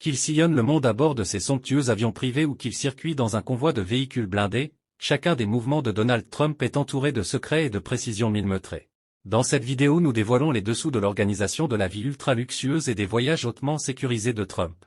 Qu'il sillonne le monde à bord de ses somptueux avions privés ou qu'il circuit dans un convoi de véhicules blindés, chacun des mouvements de Donald Trump est entouré de secrets et de précisions millimétrées. Dans cette vidéo nous dévoilons les dessous de l'organisation de la vie ultra luxueuse et des voyages hautement sécurisés de Trump.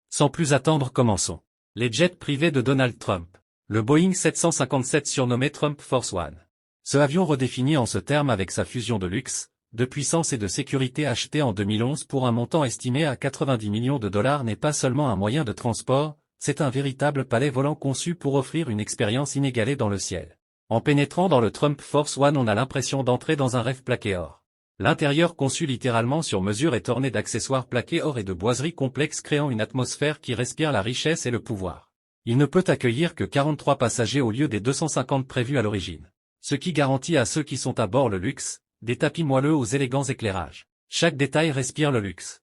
Sans plus attendre, commençons. Les jets privés de Donald Trump. Le Boeing 757 surnommé Trump Force One. Ce avion redéfini en ce terme avec sa fusion de luxe, de puissance et de sécurité acheté en 2011 pour un montant estimé à 90 millions de dollars n'est pas seulement un moyen de transport, c'est un véritable palais volant conçu pour offrir une expérience inégalée dans le ciel. En pénétrant dans le Trump Force One, on a l'impression d'entrer dans un rêve plaqué or. L'intérieur conçu littéralement sur mesure est orné d'accessoires plaqués or et de boiseries complexes créant une atmosphère qui respire la richesse et le pouvoir. Il ne peut accueillir que 43 passagers au lieu des 250 prévus à l'origine. Ce qui garantit à ceux qui sont à bord le luxe, des tapis moelleux aux élégants éclairages. Chaque détail respire le luxe.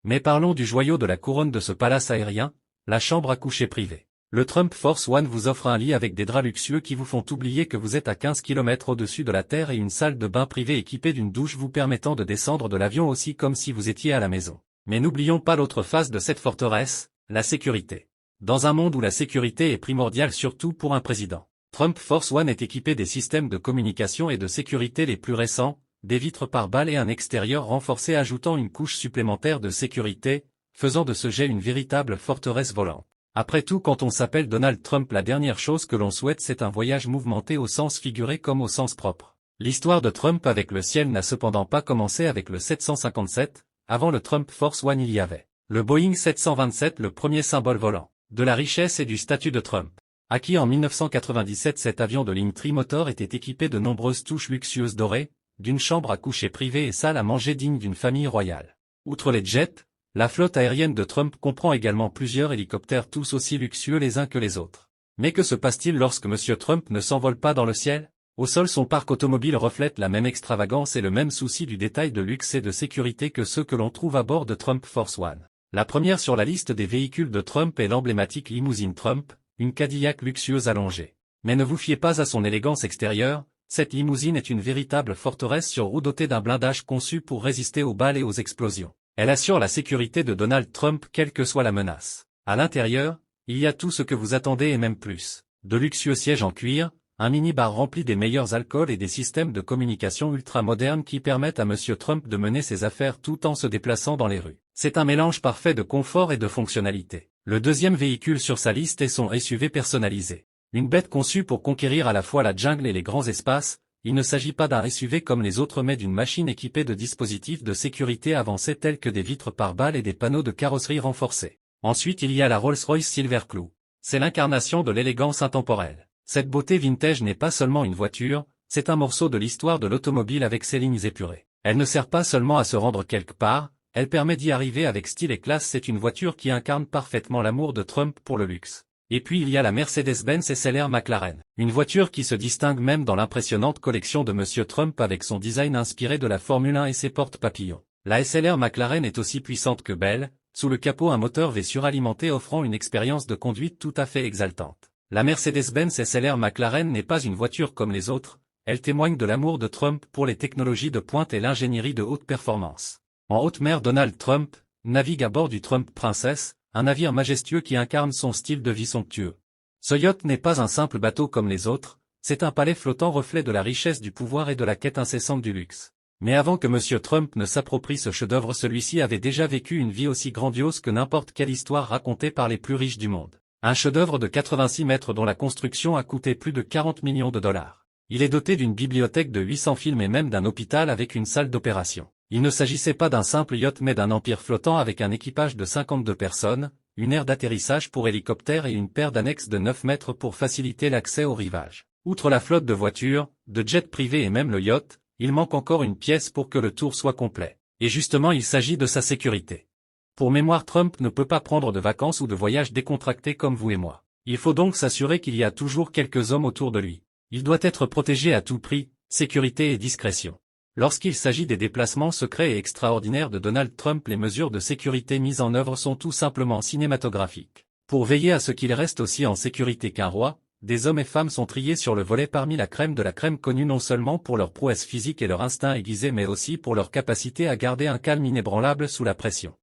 Mais parlons du joyau de la couronne de ce palace aérien, la chambre à coucher privée. Le Trump Force One vous offre un lit avec des draps luxueux qui vous font oublier que vous êtes à 15 km au-dessus de la Terre et une salle de bain privée équipée d'une douche vous permettant de descendre de l'avion aussi comme si vous étiez à la maison. Mais n'oublions pas l'autre face de cette forteresse, la sécurité. Dans un monde où la sécurité est primordiale surtout pour un président, Trump Force One est équipé des systèmes de communication et de sécurité les plus récents, des vitres par balles et un extérieur renforcé ajoutant une couche supplémentaire de sécurité, faisant de ce jet une véritable forteresse volante. Après tout, quand on s'appelle Donald Trump, la dernière chose que l'on souhaite c'est un voyage mouvementé au sens figuré comme au sens propre. L'histoire de Trump avec le ciel n'a cependant pas commencé avec le 757, avant le Trump Force One il y avait le Boeing 727, le premier symbole volant de la richesse et du statut de Trump. Acquis en 1997, cet avion de ligne trimoteur était équipé de nombreuses touches luxueuses dorées, d'une chambre à coucher privée et salle à manger digne d'une famille royale. Outre les jets, la flotte aérienne de Trump comprend également plusieurs hélicoptères tous aussi luxueux les uns que les autres. Mais que se passe-t-il lorsque M. Trump ne s'envole pas dans le ciel? Au sol, son parc automobile reflète la même extravagance et le même souci du détail de luxe et de sécurité que ceux que l'on trouve à bord de Trump Force One. La première sur la liste des véhicules de Trump est l'emblématique limousine Trump, une Cadillac luxueuse allongée. Mais ne vous fiez pas à son élégance extérieure, cette limousine est une véritable forteresse sur roue dotée d'un blindage conçu pour résister aux balles et aux explosions. Elle assure la sécurité de Donald Trump quelle que soit la menace. À l'intérieur, il y a tout ce que vous attendez et même plus. De luxueux sièges en cuir, un mini-bar rempli des meilleurs alcools et des systèmes de communication ultra modernes qui permettent à M. Trump de mener ses affaires tout en se déplaçant dans les rues. C'est un mélange parfait de confort et de fonctionnalité. Le deuxième véhicule sur sa liste est son SUV personnalisé. Une bête conçue pour conquérir à la fois la jungle et les grands espaces, il ne s'agit pas d'un SUV comme les autres mais d'une machine équipée de dispositifs de sécurité avancés tels que des vitres par balles et des panneaux de carrosserie renforcés. Ensuite il y a la Rolls-Royce Silverclaw. C'est l'incarnation de l'élégance intemporelle. Cette beauté vintage n'est pas seulement une voiture, c'est un morceau de l'histoire de l'automobile avec ses lignes épurées. Elle ne sert pas seulement à se rendre quelque part, elle permet d'y arriver avec style et classe. C'est une voiture qui incarne parfaitement l'amour de Trump pour le luxe. Et puis il y a la Mercedes-Benz SLR McLaren, une voiture qui se distingue même dans l'impressionnante collection de M. Trump avec son design inspiré de la Formule 1 et ses portes papillons. La SLR McLaren est aussi puissante que belle, sous le capot un moteur V suralimenté offrant une expérience de conduite tout à fait exaltante. La Mercedes-Benz SLR McLaren n'est pas une voiture comme les autres, elle témoigne de l'amour de Trump pour les technologies de pointe et l'ingénierie de haute performance. En haute mer, Donald Trump navigue à bord du Trump Princess, un navire majestueux qui incarne son style de vie somptueux. Ce yacht n'est pas un simple bateau comme les autres, c'est un palais flottant reflet de la richesse du pouvoir et de la quête incessante du luxe. Mais avant que M. Trump ne s'approprie ce chef-d'œuvre, celui-ci avait déjà vécu une vie aussi grandiose que n'importe quelle histoire racontée par les plus riches du monde. Un chef-d'œuvre de 86 mètres dont la construction a coûté plus de 40 millions de dollars. Il est doté d'une bibliothèque de 800 films et même d'un hôpital avec une salle d'opération. Il ne s'agissait pas d'un simple yacht mais d'un empire flottant avec un équipage de 52 personnes, une aire d'atterrissage pour hélicoptères et une paire d'annexes de 9 mètres pour faciliter l'accès au rivage. Outre la flotte de voitures, de jets privés et même le yacht, il manque encore une pièce pour que le tour soit complet. Et justement il s'agit de sa sécurité. Pour mémoire, Trump ne peut pas prendre de vacances ou de voyages décontractés comme vous et moi. Il faut donc s'assurer qu'il y a toujours quelques hommes autour de lui. Il doit être protégé à tout prix, sécurité et discrétion. Lorsqu'il s'agit des déplacements secrets et extraordinaires de Donald Trump, les mesures de sécurité mises en œuvre sont tout simplement cinématographiques. Pour veiller à ce qu'il reste aussi en sécurité qu'un roi, des hommes et femmes sont triés sur le volet parmi la crème de la crème, connue non seulement pour leur prouesse physique et leur instinct aiguisé mais aussi pour leur capacité à garder un calme inébranlable sous la pression.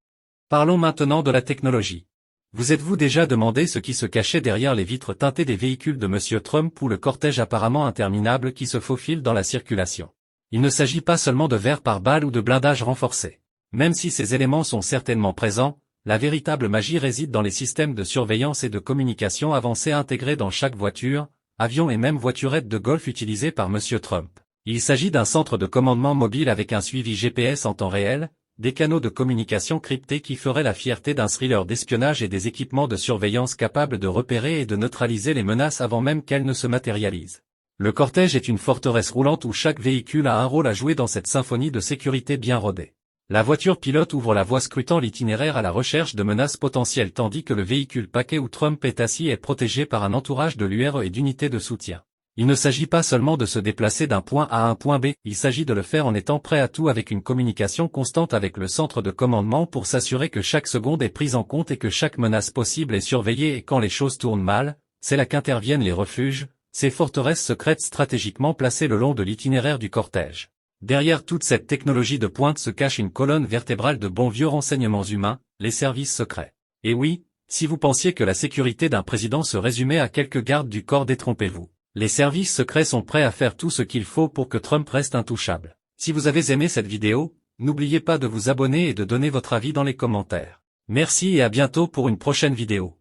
Parlons maintenant de la technologie. Vous êtes-vous déjà demandé ce qui se cachait derrière les vitres teintées des véhicules de Monsieur Trump ou le cortège apparemment interminable qui se faufile dans la circulation? Il ne s'agit pas seulement de verre pare-balles ou de blindage renforcé. Même si ces éléments sont certainement présents, la véritable magie réside dans les systèmes de surveillance et de communication avancés intégrés dans chaque voiture, avion et même voiturette de golf utilisée par Monsieur Trump. Il s'agit d'un centre de commandement mobile avec un suivi GPS en temps réel, des canaux de communication cryptés qui feraient la fierté d'un thriller d'espionnage et des équipements de surveillance capables de repérer et de neutraliser les menaces avant même qu'elles ne se matérialisent. Le cortège est une forteresse roulante où chaque véhicule a un rôle à jouer dans cette symphonie de sécurité bien rodée. La voiture pilote ouvre la voie scrutant l'itinéraire à la recherche de menaces potentielles tandis que le véhicule paquet où Trump est assis est protégé par un entourage de l'URE et d'unités de soutien. Il ne s'agit pas seulement de se déplacer d'un point A à un point B, il s'agit de le faire en étant prêt à tout avec une communication constante avec le centre de commandement pour s'assurer que chaque seconde est prise en compte et que chaque menace possible est surveillée et quand les choses tournent mal, c'est là qu'interviennent les refuges, ces forteresses secrètes stratégiquement placées le long de l'itinéraire du cortège. Derrière toute cette technologie de pointe se cache une colonne vertébrale de bons vieux renseignements humains, les services secrets. Et oui, si vous pensiez que la sécurité d'un président se résumait à quelques gardes du corps, détrompez-vous. Les services secrets sont prêts à faire tout ce qu'il faut pour que Trump reste intouchable. Si vous avez aimé cette vidéo, n'oubliez pas de vous abonner et de donner votre avis dans les commentaires. Merci et à bientôt pour une prochaine vidéo.